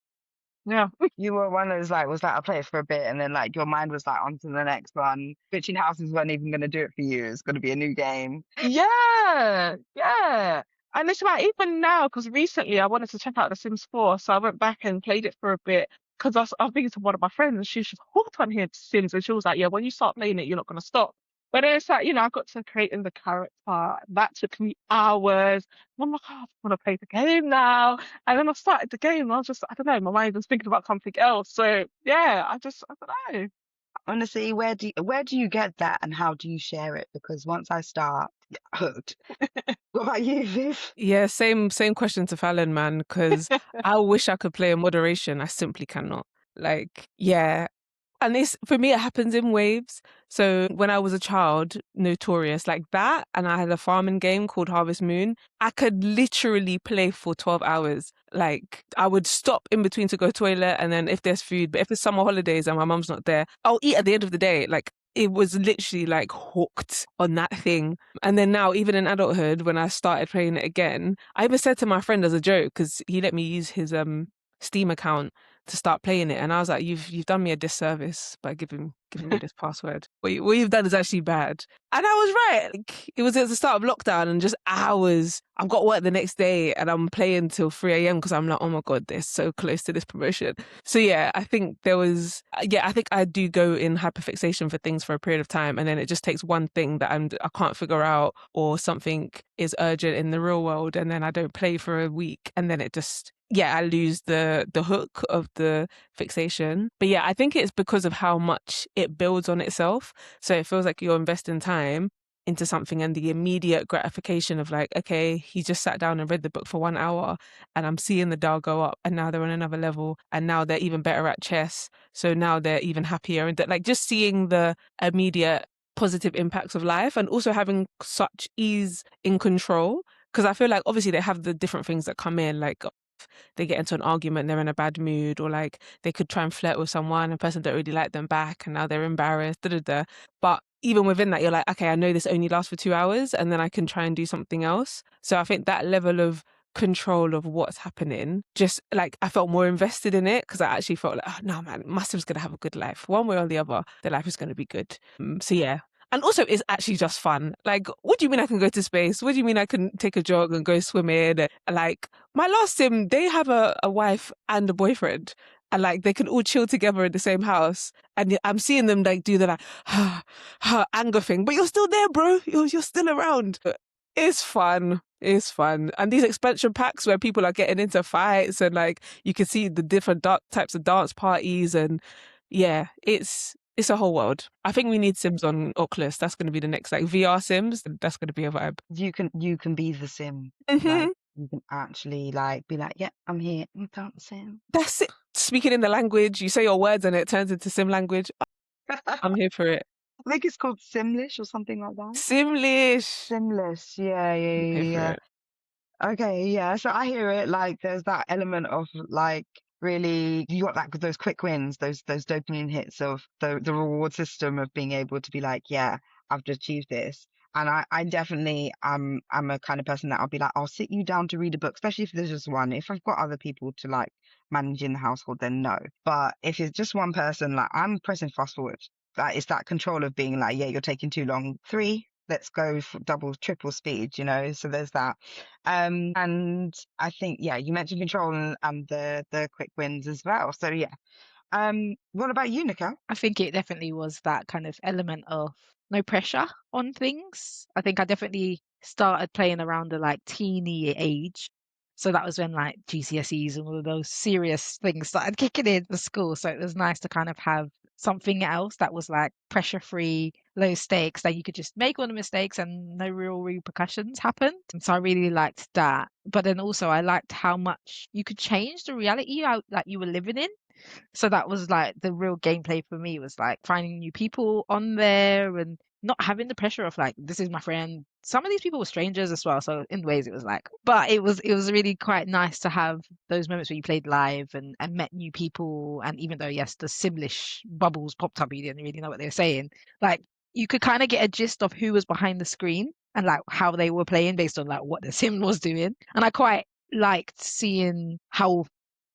yeah. You were one of those like, was like, I'll play it for a bit, and then like your mind was like, on to the next one. Switching houses weren't even going to do it for you. It's going to be a new game. Yeah, yeah. And it's like even now, because recently I wanted to check out The Sims 4, so I went back and played it for a bit. Because I was speaking to one of my friends, and she's just hooked on here Sims, and she was like, "Yeah, when you start playing it, you're not gonna stop." But then it's like, I got to creating the character. That took me hours. And I'm like, oh, I want to play the game now. And then I started the game, and I was just, I don't know, my mind was thinking about something else. So yeah, I don't know. Honestly, where do you get that, and how do you share it? Because once I start, hooked. What about you, Viv? Yeah, same question to Fallon, man, because I wish I could play in moderation. I simply cannot. Like, yeah. And it's for me, it happens in waves. So when I was a child, notorious like that, and I had a farming game called Harvest Moon, I could literally play for 12 hours. Like I would stop in between to go toilet, and then if there's food, but if it's summer holidays and my mum's not there, I'll eat at the end of the day. Like it was literally like hooked on that thing. And then now, even in adulthood, when I started playing it again, I even said to my friend as a joke, because he let me use his Steam account to start playing it, and I was like, "You've done me a disservice by giving me this password. What you've done is actually bad." And I was right. Like, it was at the start of lockdown, and just hours. I've got work the next day, and I'm playing till 3 a.m. because I'm like, "Oh my god, they're so close to this promotion." So yeah, I think there was. Yeah, I think I do go in hyperfixation for things for a period of time, and then it just takes one thing that I can't figure out, or something is urgent in the real world, and then I don't play for a week, and then it just. Yeah, I lose the hook of the fixation. But yeah, I think it's because of how much it builds on itself. So it feels like you're investing time into something, and the immediate gratification of like, okay, he just sat down and read the book for 1 hour, and I'm seeing the dial go up, and now they're on another level, and now they're even better at chess. So now they're even happier, and like just seeing the immediate positive impacts of life, and also having such ease in control. Because I feel like obviously they have the different things that come in, like they get into an argument, they're in a bad mood, or like they could try and flirt with someone, a person don't really like them back, and now they're embarrassed, da da da. But even within that, you're like, okay, I know this only lasts for 2 hours, and then I can try and do something else. So I think that level of control of what's happening, just like I felt more invested in it, because I actually felt like, oh no man, Massive's gonna have a good life one way or the other. The life is gonna be good. So yeah. And also, it's actually just fun. Like, what do you mean I can go to space? What do you mean I can take a jog and go swimming? Like, my last sim, they have a wife and a boyfriend. And like, they can all chill together in the same house. And I'm seeing them like do the like, anger thing. But you're still there, bro. You're still around. It's fun. It's fun. And these expansion packs where people are getting into fights, and like, you can see the different types of dance parties, and Yeah, it's a whole world. I think we need Sims on Oculus. That's going to be the next, like, VR Sims. That's going to be a vibe. You can be the sim. Mm-hmm. Like you can actually like be like, yeah, I'm here. I'm the sim. That's it. Speaking in the language, you say your words and it turns into Sim language. I'm here for it. I think it's called Simlish or something like that. Simlish. Simlish, yeah, I'm here for yeah. it. Okay, yeah. So I hear it. Like, there's that element of like really you got that those quick wins, those dopamine hits of the reward system of being able to be like, yeah, I've just achieved this. And I definitely I'm a kind of person that I'll be like, I'll sit you down to read a book, especially if there's just one. If I've got other people to like manage in the household, then no. But if it's just one person, like I'm pressing fast forward. That is that control of being like, yeah, you're taking too long. 3, let's go for double, triple speed, you know? So there's that. And I think, yeah, you mentioned control and the quick wins as well. So yeah. What about you, Niquelle? I think it definitely was that kind of element of no pressure on things. I think I definitely started playing around the like teeny age. So that was when like GCSEs and all of those serious things started kicking in for school. So it was nice to kind of have something else that was like pressure free, low stakes, that you could just make all the mistakes and no real repercussions happened. And so I really liked that. But then also I liked how much you could change the reality that you were living in. So that was like the real gameplay for me, was like finding new people on there and not having the pressure of like, this is my friend. Some of these people were strangers as well. So in ways it was like, but it was really quite nice to have those moments where you played live and met new people. And even though, yes, the Simlish bubbles popped up, you didn't really know what they were saying. Like you could kind of get a gist of who was behind the screen and like how they were playing based on like what the sim was doing. And I quite liked seeing how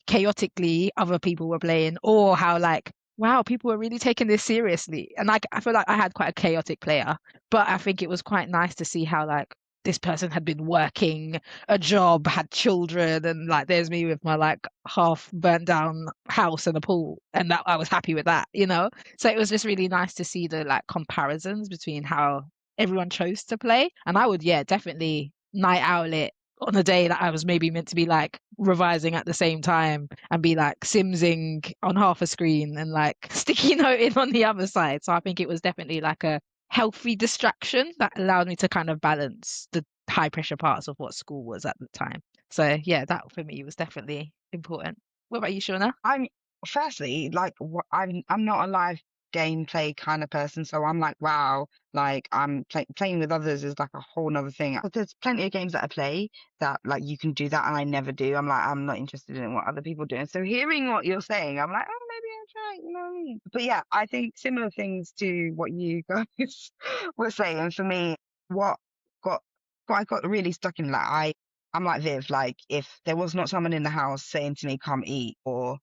chaotically other people were playing, or how like, wow, people were really taking this seriously. And like I feel like I had quite a chaotic player, but I think it was quite nice to see how like this person had been working a job, had children, and like there's me with my like half burnt down house and a pool, and that I was happy with that, you know. So it was just really nice to see the like comparisons between how everyone chose to play. And I would, yeah, definitely night owl it on a day that I was maybe meant to be like revising at the same time and be like simsing on half a screen and like sticky noting on the other side. So I think it was definitely like a healthy distraction that allowed me to kind of balance the high pressure parts of what school was at the time. So yeah, that for me was definitely important. What about you, Shauna? I'm firstly like I'm not a live gameplay kind of person, so I'm like, wow, like I'm playing with others is like a whole nother thing. But there's plenty of games that I play that like you can do that, and I never do. I'm like, I'm not interested in what other people do. And so hearing what you're saying, I'm like, oh, maybe I'll try. You know what I mean? But yeah, I think similar things to what you guys were saying. For me, what got what I got really stuck in, like I'm like Viv, like if there was not someone in the house saying to me, come eat, or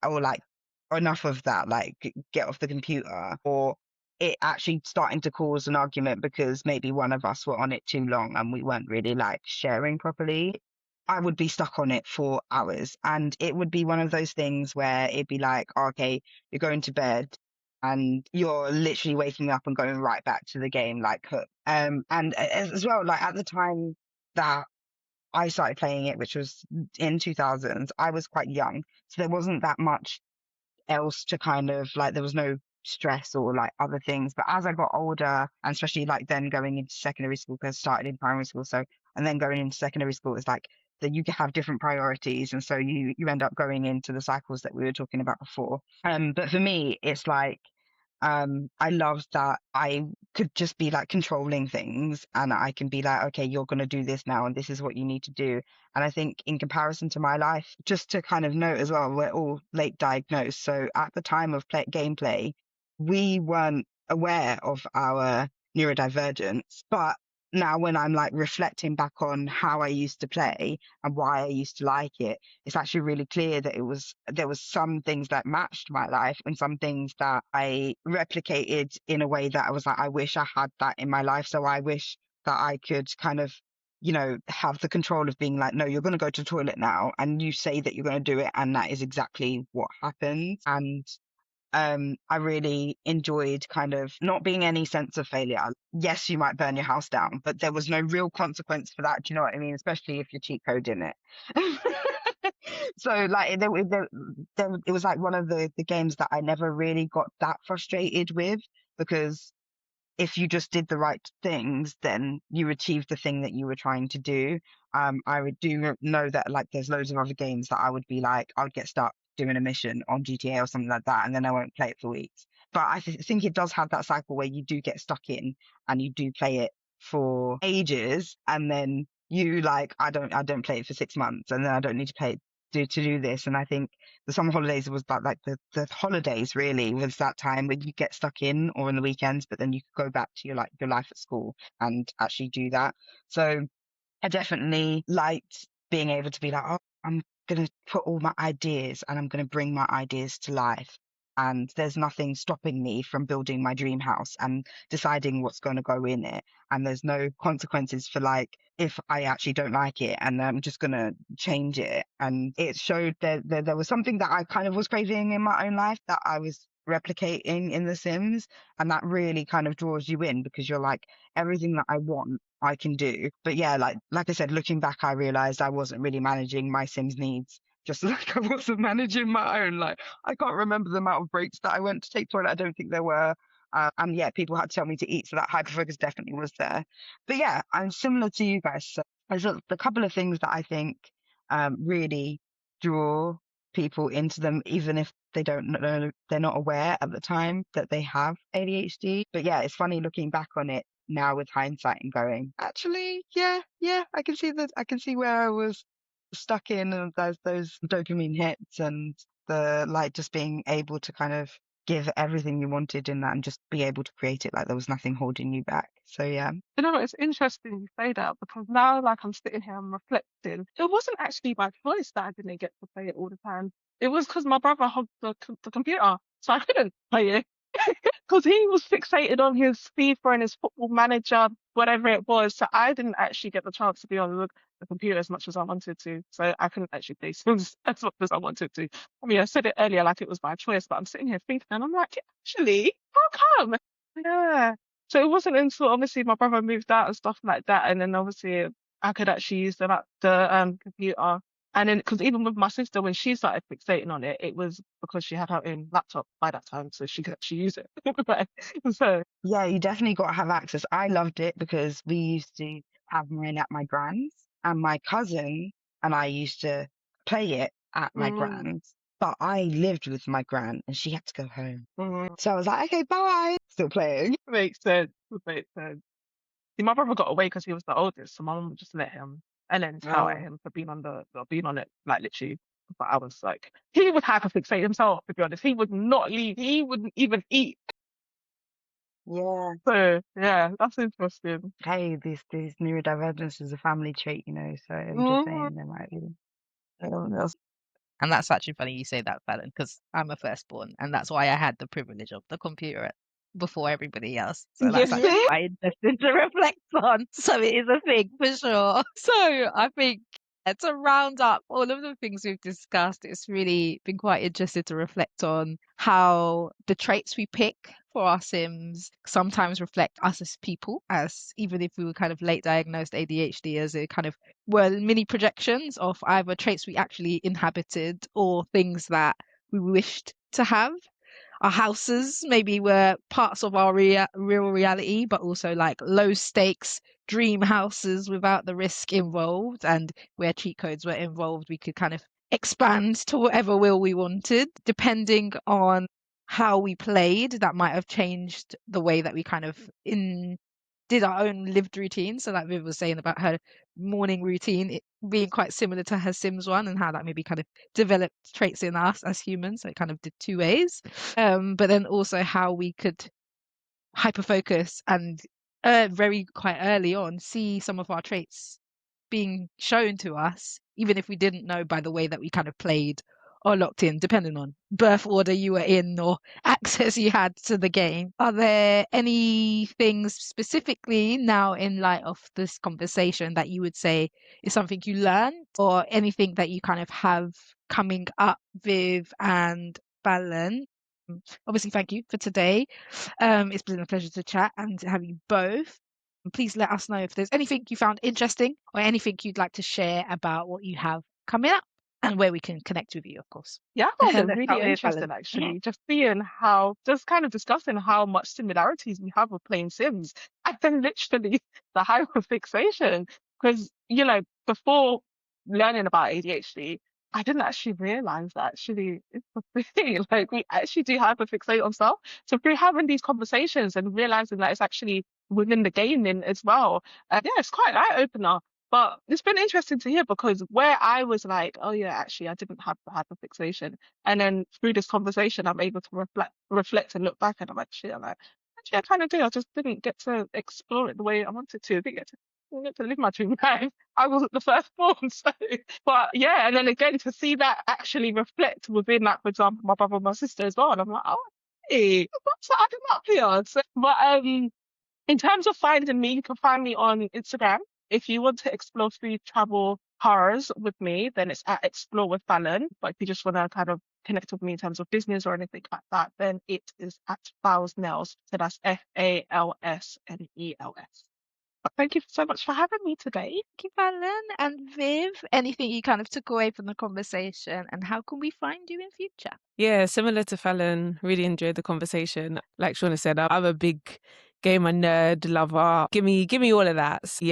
or like enough of that, like get off the computer, or it actually starting to cause an argument because maybe one of us were on it too long and we weren't really like sharing properly, I would be stuck on it for hours. And it would be one of those things where it'd be like, okay, you're going to bed and you're literally waking up and going right back to the game like hooked. And as well, like at the time that I started playing it, which was in 2000s, I was quite young. So there wasn't that much else to kind of like, there was no stress or like other things. But as I got older, and especially like then going into secondary school, because I started in primary school. So, and then going into secondary school, it's like that you have different priorities. And so you end up going into the cycles that we were talking about before. But for me, it's like, I loved that I could just be like controlling things, and I can be like, okay, you're going to do this now and this is what you need to do. And I think in comparison to my life, just to kind of note as well, we're all late diagnosed. So at the time of gameplay, we weren't aware of our neurodivergence. But now when I'm like reflecting back on how I used to play and why I used to like it, it's actually really clear that there was some things that matched my life and some things that I replicated in a way that I was like, I wish I had that in my life. So I wish that I could kind of, you know, have the control of being like, no, you're going to go to the toilet now, and you say that you're going to do it, and that is exactly what happens. And I really enjoyed kind of not being any sense of failure. Yes, you might burn your house down, but there was no real consequence for that. Do you know what I mean? Especially if you're cheat coding it. So like it was like one of the games that I never really got that frustrated with, because if you just did the right things, then you achieved the thing that you were trying to do. I would know that like there's loads of other games that I would be like, I would get stuck doing a mission on GTA or something like that, and then I won't play it for weeks. But I think it does have that cycle where you do get stuck in and you do play it for ages, and then you like, I don't play it for 6 months, and then I don't need to play it to do this. And I think the summer holidays was that like the holidays really was that time where you get stuck in, or in the weekends, but then you could go back to your life at school and actually do that. So I definitely liked being able to be like, oh, I'm going to put all my ideas and I'm going to bring my ideas to life. And there's nothing stopping me from building my dream house and deciding what's going to go in it. And there's no consequences for like, if I actually don't like it, and I'm just going to change it. And it showed that there was something that I kind of was craving in my own life that I was replicating in The Sims. And that really kind of draws you in, because you're like, everything that I want, I can do. But yeah, like I said, looking back, I realized I wasn't really managing my Sims needs, just like I wasn't managing my own. Like, I can't remember the amount of breaks that I went to take toilet. I don't think there were. And yeah, people had to tell me to eat, so that hyperfocus definitely was there. But yeah, I'm similar to you guys. So there's a couple of things that I think really draw people into them, even if they don't know, they're not aware at the time that they have ADHD. But yeah, it's funny looking back on it now with hindsight and going, actually, yeah, I can see that. I can see where I was stuck in, and there's those dopamine hits, and the like just being able to kind of give everything you wanted in that and just be able to create it like there was nothing holding you back. So yeah. You know, it's interesting you say that, because now, like, I'm sitting here, I'm reflecting. It wasn't actually by choice that I didn't get to play it all the time. It was because my brother hogged the computer, so I couldn't play it. Because he was fixated on his FIFA and his football manager, whatever it was. So I didn't actually get the chance to be on the computer as much as I wanted to. So I couldn't actually play Sims as much as I wanted to. I mean, I said it earlier like it was by choice, but I'm sitting here thinking, and I'm like, actually, how come? Yeah. So it wasn't until obviously my brother moved out and stuff like that, and then obviously I could actually use the computer. And then, because even with my sister, when she started fixating on it, it was because she had her own laptop by that time, so she could actually use it. So, Yeah, you definitely got to have access. I loved it because we used to have mine at my grand's, and my cousin and I used to play it at my mm, grand's. But I lived with my gran and she had to go home. mm, So I was like, okay, bye. Still playing. makes sense. Makes sense. See, my brother got away because he was the oldest, so my mum would just let him, and then shout at Oh, him for being on it, like literally. But I was like, he would hyperfixate himself, to be honest. He would not leave. He wouldn't even eat. yeah. So yeah, that's interesting. Hey, this neurodivergence is a family trait, you know. So I'm just Mhm. saying there might be someone else. And that's actually funny you say that, Fallon, because I'm a firstborn, and that's why I had the privilege of the computer before everybody else. So You that's actually Yeah. see? quite interesting to reflect on. So it is a thing for sure. So I think to round up all of the things we've discussed, it's really been quite interesting to reflect on how the traits we pick for our Sims sometimes reflect us as people, as even if we were kind of late diagnosed ADHD, as a kind of were mini projections of either traits we actually inhabited or things that we wished to have. Our houses maybe were parts of our real reality, but also like low stakes dream houses without the risk involved. And where cheat codes were involved, we could kind of expand to whatever will we wanted, depending on how we played. That might have changed the way that we kind of did our own lived routine. So like Viv was saying about her morning routine, it being quite similar to her Sims one, and how that maybe kind of developed traits in us as humans. So it kind of did two ways. But then also how we could hyper focus and very quite early on see some of our traits being shown to us, even if we didn't know by the way that we kind of played or locked in, depending on birth order you were in or access you had to the game. Are there any things specifically now in light of this conversation that you would say is something you learned, or anything that you kind of have coming up, Viv and Fallon? Obviously, thank you for today. It's been a pleasure to chat and to have you both. Please let us know if there's anything you found interesting or anything you'd like to share about what you have coming up. and where we can connect with you, of course. Yeah, I found it Let's really start with interesting Fallon. actually, just seeing how, just kind of discussing how much similarities we have with playing Sims, and then literally the hyperfixation. Because, before learning about ADHD, I didn't actually realize that actually it's a thing. Like, we actually do hyperfixate on stuff. So through having these conversations and realizing that it's actually within the gaming as well, yeah, it's quite an eye-opener. But it's been interesting to hear, because where I was like, oh yeah, actually I didn't have the hyperfixation. And then through this conversation, I'm able to reflect and look back, and I'm like, shit, I'm like, actually I kind of do. I just didn't get to explore it the way I wanted to. I didn't get to live my dream life. I wasn't the firstborn, so. But yeah, and then again to see that actually reflect within, like, for example, my brother and my sister as well, and I'm like, oh, hey, what's adding up here? So, but in terms of finding me, you can find me on Instagram. If you want to explore food, travel, horrors with me, then it's at Explore with Fallon. But if you just want to kind of connect with me in terms of business or anything like that, then it is at Falsnels. So that's FALSNELS. But thank you so much for having me today. Thank you, Fallon. And Viv, anything you kind of took away from the conversation, and how can we find you in future? Yeah, similar to Fallon, really enjoyed the conversation. Like Shauna said, I'm a big gamer nerd, lover. Give me all of that. So,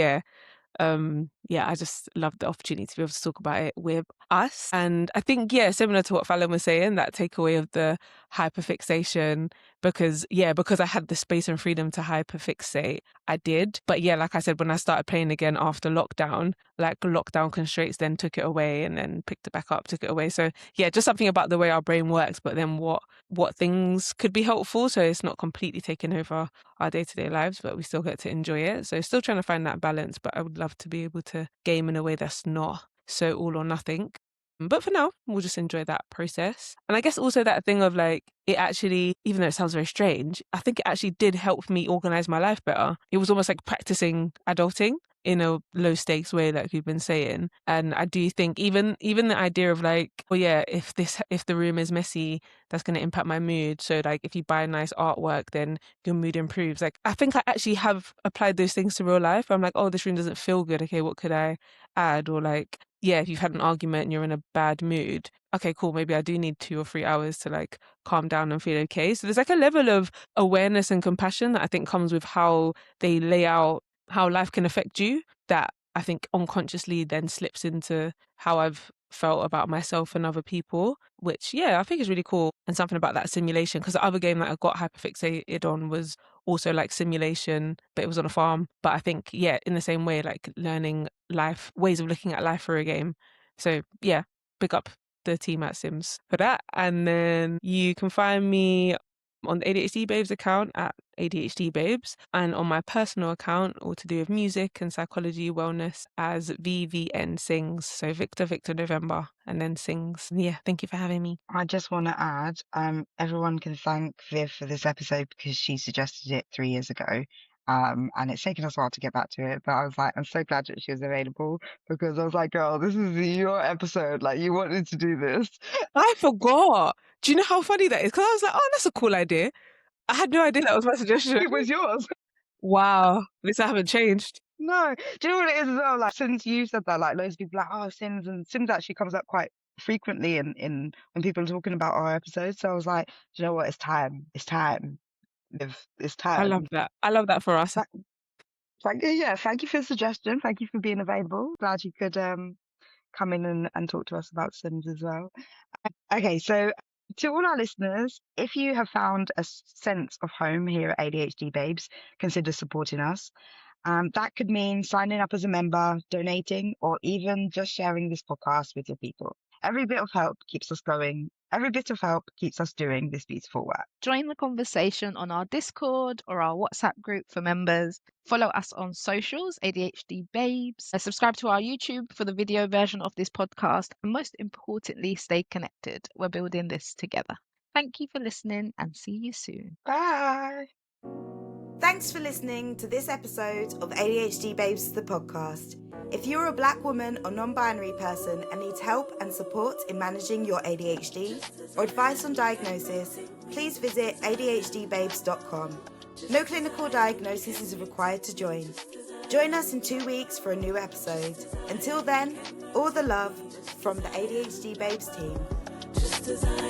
yeah, I just love the opportunity to be able to talk about it with us. And I think, yeah, similar to what Fallon was saying, that takeaway of the hyperfixation, because I had the space and freedom to hyperfixate, I did. But yeah, like I said, when I started playing again after lockdown, like lockdown constraints then took it away and then picked it back up, took it away. So yeah, just something about the way our brain works, but then what things could be helpful. So it's not completely taking over our day-to-day lives, but we still get to enjoy it. So still trying to find that balance, but I would love to be able to game in a way that's not so all or nothing. But for now, we'll just enjoy that process. And I guess also that thing of like, it actually, even though it sounds very strange, I think it actually did help me organize my life better. It was almost like practicing adulting in a low stakes way, like we've been saying. And I do think even the idea of like, oh yeah, if the room is messy, that's going to impact my mood. So like if you buy nice artwork, then your mood improves. Like I think I actually have applied those things to real life. I'm like, oh, this room doesn't feel good. Okay, what could I add? Or like, yeah, if you've had an argument and you're in a bad mood, okay, cool, maybe I do need 2 or 3 hours to like calm down and feel okay. So there's like a level of awareness and compassion that I think comes with how they lay out how life can affect you, that I think unconsciously then slips into how I've felt about myself and other people, which, yeah, I think is really cool. And something about that simulation, because the other game that I got hyperfixated on was also like simulation, but it was on a farm. But I think, yeah, in the same way, like learning life, ways of looking at life through a game. So yeah, pick up the team at Sims for that. And then you can find me on the ADHD Babes account at ADHD Babes, and on my personal account, all to do with music and psychology wellness, as VVN Sings. So Victor November and then Sings. Yeah, thank you for having me. I just want to add, everyone can thank Viv for this episode because she suggested it 3 years ago. And it's taken us a while to get back to it, but I was like, I'm so glad that she was available, because I was like, girl, this is your episode. Like, you wanted to do this. I forgot. Do you know how funny that is? Because I was like, oh, that's a cool idea. I had no idea that was my suggestion. It was yours. Wow. At least I haven't changed. No. Do you know what it is as well? Like, since you said that, like, loads of people are like, oh, Sims, and Sims actually comes up quite frequently in when people are talking about our episodes. So I was like, do you know what? It's time. It's time. It's time. I love that. I love that for us. Thank you for the suggestion. Thank you for being available. Glad you could come in and talk to us about Sims as well. Okay, so to all our listeners, if you have found a sense of home here at ADHD Babes, consider supporting us. That could mean signing up as a member, donating, or even just sharing this podcast with your people. Every bit of help keeps us going. Every bit of help keeps us doing this beautiful work. Join the conversation on our Discord or our WhatsApp group for members. Follow us on socials, ADHD Babes. Subscribe to our YouTube for the video version of this podcast. And most importantly, stay connected. We're building this together. Thank you for listening and see you soon. Bye. Thanks for listening to this episode of ADHD Babes, the podcast. If you're a Black woman or non-binary person and need help and support in managing your ADHD or advice on diagnosis, please visit adhdbabes.com. No clinical diagnosis is required to join. Join us in 2 weeks for a new episode. Until then, All the love from the ADHD Babes team.